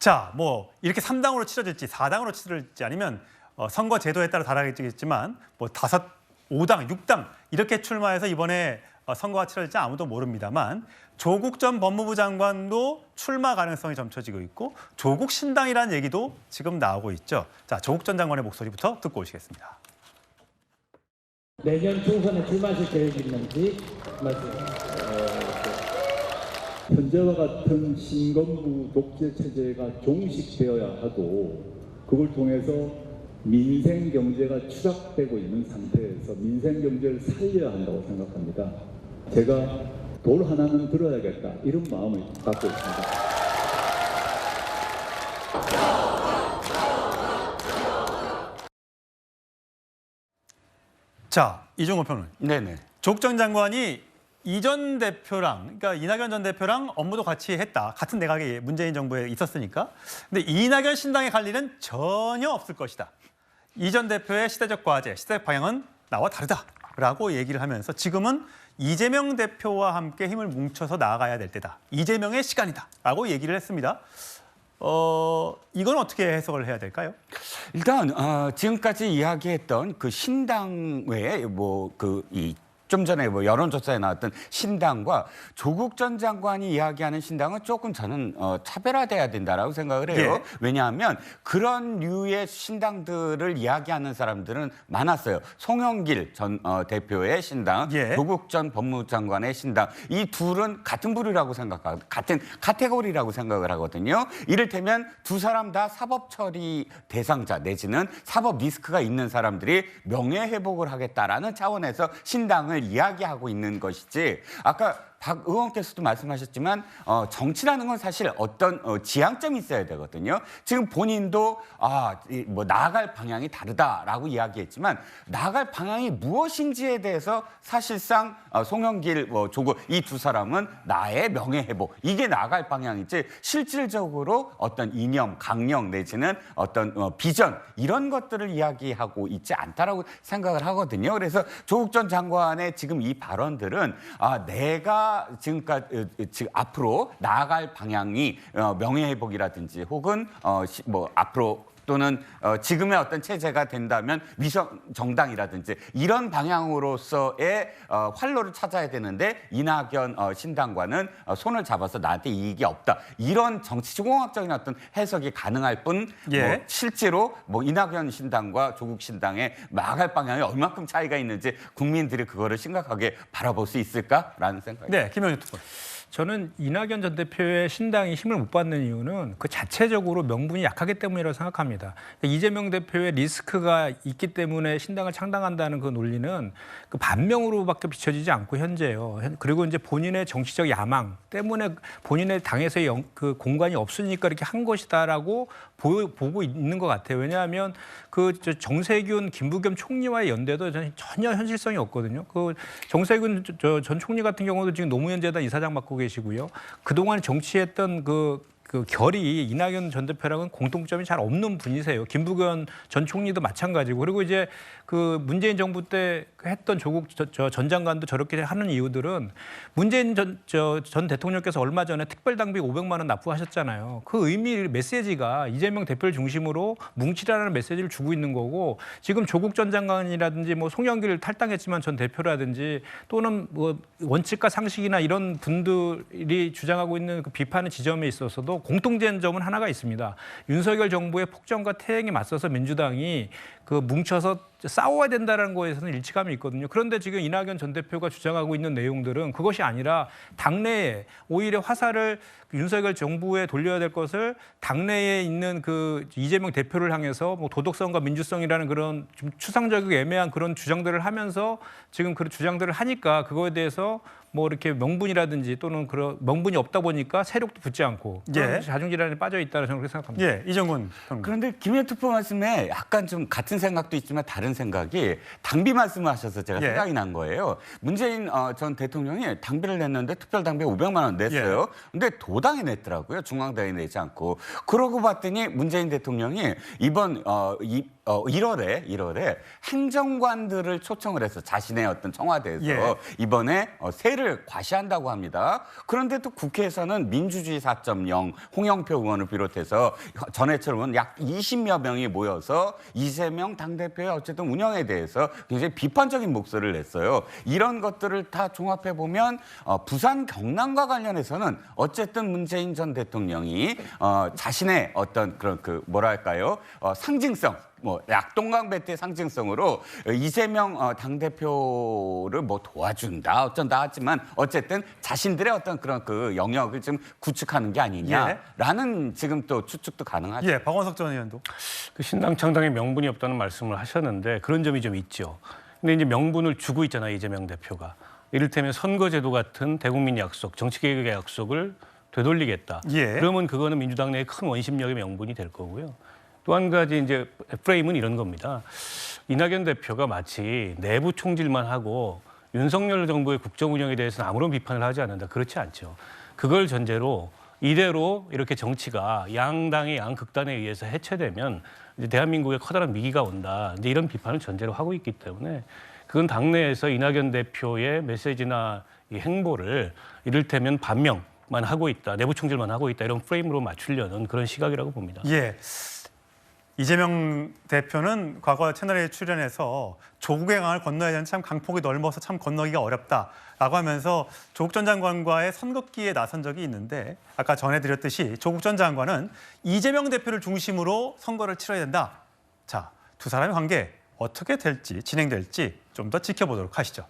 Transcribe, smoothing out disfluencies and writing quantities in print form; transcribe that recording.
자, 뭐 이렇게 3당으로 치러질지 4당으로 치러질지 아니면 선거 제도에 따라 다르겠지만 뭐 5당, 6당 이렇게 출마해서 이번에 선거가 치러질지 아무도 모릅니다만 조국 전 법무부 장관도 출마 가능성이 점쳐지고 있고 조국 신당이라는 얘기도 지금 나오고 있죠. 자, 조국 전 장관의 목소리부터 듣고 오시겠습니다. 내년 총선에 출마하실 계획이 있는지 말씀해. 현재와 같은 신건부 독재 체제가 종식되어야 하고 그걸 통해서 민생 경제가 추락되고 있는 상태에서 민생 경제를 살려야 한다고 생각합니다. 제가 돌 하나는 들어야겠다 이런 마음을 갖고 있습니다. 자, 이종호 평론. 네네. 조국 전 장관이 이 전 대표랑, 그러니까 이낙연 전 대표랑 업무도 같이 했다. 같은 내각에 문재인 정부에 있었으니까. 근데 이낙연 신당에 갈 일은 전혀 없을 것이다. 이 전 대표의 시대적 과제, 시대적 방향은 나와 다르다라고 얘기를 하면서 지금은 이재명 대표와 함께 힘을 뭉쳐서 나아가야 될 때다. 이재명의 시간이다라고 얘기를 했습니다. 이건 어떻게 해석을 해야 될까요? 일단 지금까지 이야기했던 그 신당 외에 좀 전에 여론조사에 나왔던 신당과 조국 전 장관이 이야기하는 신당은 조금 저는 차별화돼야 된다라고 생각을 해요. 예. 왜냐하면 그런 류의 신당들을 이야기하는 사람들은 많았어요. 송영길 전 대표의 신당, 예. 조국 전 법무부 장관의 신당. 이 둘은 같은 부류라고 생각하고 같은 카테고리라고 생각을 하거든요. 이를테면 두 사람 다 사법 처리 대상자 내지는 사법 리스크가 있는 사람들이 명예회복을 하겠다라는 차원에서 신당을 이야기하고 있는 것이지 아까 박 의원께서도 말씀하셨지만 정치라는 건 사실 어떤 지향점이 있어야 되거든요. 지금 본인도 나아갈 방향이 다르다라고 이야기했지만 나아갈 방향이 무엇인지에 대해서 사실상 송영길, 조국 이 두 사람은 나의 명예회복 이게 나아갈 방향이지 실질적으로 어떤 이념, 강령 내지는 어떤 비전 이런 것들을 이야기하고 있지 않다라고 생각을 하거든요. 그래서 조국 전 장관의 지금 이 발언들은 내가 지금까지 앞으로 나아갈 방향이 명예회복이라든지 혹은 앞으로 또는 지금의 어떤 체제가 된다면 위성 정당이라든지 이런 방향으로서의 활로를 찾아야 되는데 이낙연 신당과는 손을 잡아서 나한테 이익이 없다. 이런 정치공학적인 어떤 해석이 가능할 뿐 예. 실제로 이낙연 신당과 조국 신당의 나아갈 방향이 얼마큼 차이가 있는지 국민들이 그거를 심각하게 바라볼 수 있을까라는 생각입니다. 네, 김영주 특보. 저는 이낙연 전 대표의 신당이 힘을 못 받는 이유는 그 자체적으로 명분이 약하기 때문이라고 생각합니다. 이재명 대표의 리스크가 있기 때문에 신당을 창당한다는 그 논리는 그 반명으로밖에 비춰지지 않고 현재요. 그리고 이제 본인의 정치적 야망 때문에 본인의 당에서의 그 공간이 없으니까 이렇게 한 것이다라고 보고 있는 것 같아요. 왜냐하면 그 정세균, 김부겸 총리와의 연대도 전혀 현실성이 없거든요. 그 정세균 전 총리 같은 경우도 지금 노무현 재단 이사장 맡고 계시고요. 그동안 정치했던 그 결이 이낙연 전 대표랑은 공통점이 잘 없는 분이세요. 김부겸 전 총리도 마찬가지고. 그리고 이제 그 문재인 정부 때 했던 조국 전 장관도 저렇게 하는 이유들은 문재인 전 대통령께서 얼마 전에 특별당비 500만 원 납부하셨잖아요. 그 메시지가 이재명 대표를 중심으로 뭉치라는 메시지를 주고 있는 거고 지금 조국 전 장관이라든지 송영길 탈당했지만 전 대표라든지 또는 원칙과 상식이나 이런 분들이 주장하고 있는 그 비판의 지점에 있어서도 공통된 점은 하나가 있습니다. 윤석열 정부의 폭정과 태행에 맞서서 민주당이 그 뭉쳐서 싸워야 된다는 거에서는 일치감이 있거든요. 그런데 지금 이낙연 전 대표가 주장하고 있는 내용들은 그것이 아니라 당내에 오히려 화살을 윤석열 정부에 돌려야 될 것을 당내에 있는 그 이재명 대표를 향해서 도덕성과 민주성이라는 그런 좀 추상적이고 애매한 그런 주장들을 하면서 지금 그런 주장들을 하니까 그거에 대해서 이렇게 명분이라든지 또는 그런 명분이 없다 보니까 세력도 붙지 않고 예. 자중질환에 빠져 있다는 저는 그렇게 생각합니다. 예, 이정훈 평론. 그런데 김현 특보 말씀에 약간 좀 같은 생각도 있지만 다른 생각이 당비 말씀을 하셔서 제가 예. 생각이 난 거예요. 문재인 전 대통령이 당비를 냈는데 특별 당비 500만 원 냈어요. 근데 도당에 냈더라고요. 중앙당에 내지 않고. 그러고 봤더니 문재인 대통령이 이번 1월에 행정관들을 초청을 해서 자신의 어떤 청와대에서 예. 이번에 세를 피해를 과시한다고 합니다. 그런데 또 국회에서는 민주주의 4.0 홍영표 의원을 비롯해서 전해처럼은 약 20여 명이 모여서 이재명 당대표의 어쨌든 운영에 대해서 굉장히 비판적인 목소리를 냈어요. 이런 것들을 다 종합해 보면 부산 경남과 관련해서는 어쨌든 문재인 전 대통령이 자신의 어떤 그런 그 뭐랄까요 상징성 약동강 배트의 상징성으로 이재명 당대표를 뭐 도와준다 어쩐다 하지만 어쨌든 자신들의 어떤 그런 그 영역을 지금 구축하는 게 아니냐라는 지금 또 추측도 가능하죠. 예, 박원석 전 의원도. 그 신당 창당에 명분이 없다는 말씀을 하셨는데 그런 점이 좀 있죠. 근데 이제 명분을 주고 있잖아요, 이재명 대표가. 이를테면 선거제도 같은 대국민 약속, 정치개혁의 약속을 되돌리겠다. 예. 그러면 그거는 민주당 내의 큰 원심력의 명분이 될 거고요. 또 한 가지 이제 프레임은 이런 겁니다. 이낙연 대표가 마치 내부 총질만 하고 윤석열 정부의 국정 운영에 대해서는 아무런 비판을 하지 않는다. 그렇지 않죠. 그걸 전제로 이대로 이렇게 정치가 양당의 양극단에 의해서 해체되면 이제 대한민국에 커다란 위기가 온다. 이제 이런 비판을 전제로 하고 있기 때문에 그건 당내에서 이낙연 대표의 메시지나 이 행보를 이를테면 반명만 하고 있다. 내부 총질만 하고 있다. 이런 프레임으로 맞추려는 그런 시각이라고 봅니다. 예. 이재명 대표는 과거 채널에 출연해서 조국의 강을 건너야 되는데 참 강폭이 넓어서 참 건너기가 어렵다라고 하면서 조국 전 장관과의 선긋기에 나선 적이 있는데 아까 전해드렸듯이 조국 전 장관은 이재명 대표를 중심으로 선거를 치러야 된다. 자, 두 사람의 관계 어떻게 될지 진행될지 좀 더 지켜보도록 하시죠.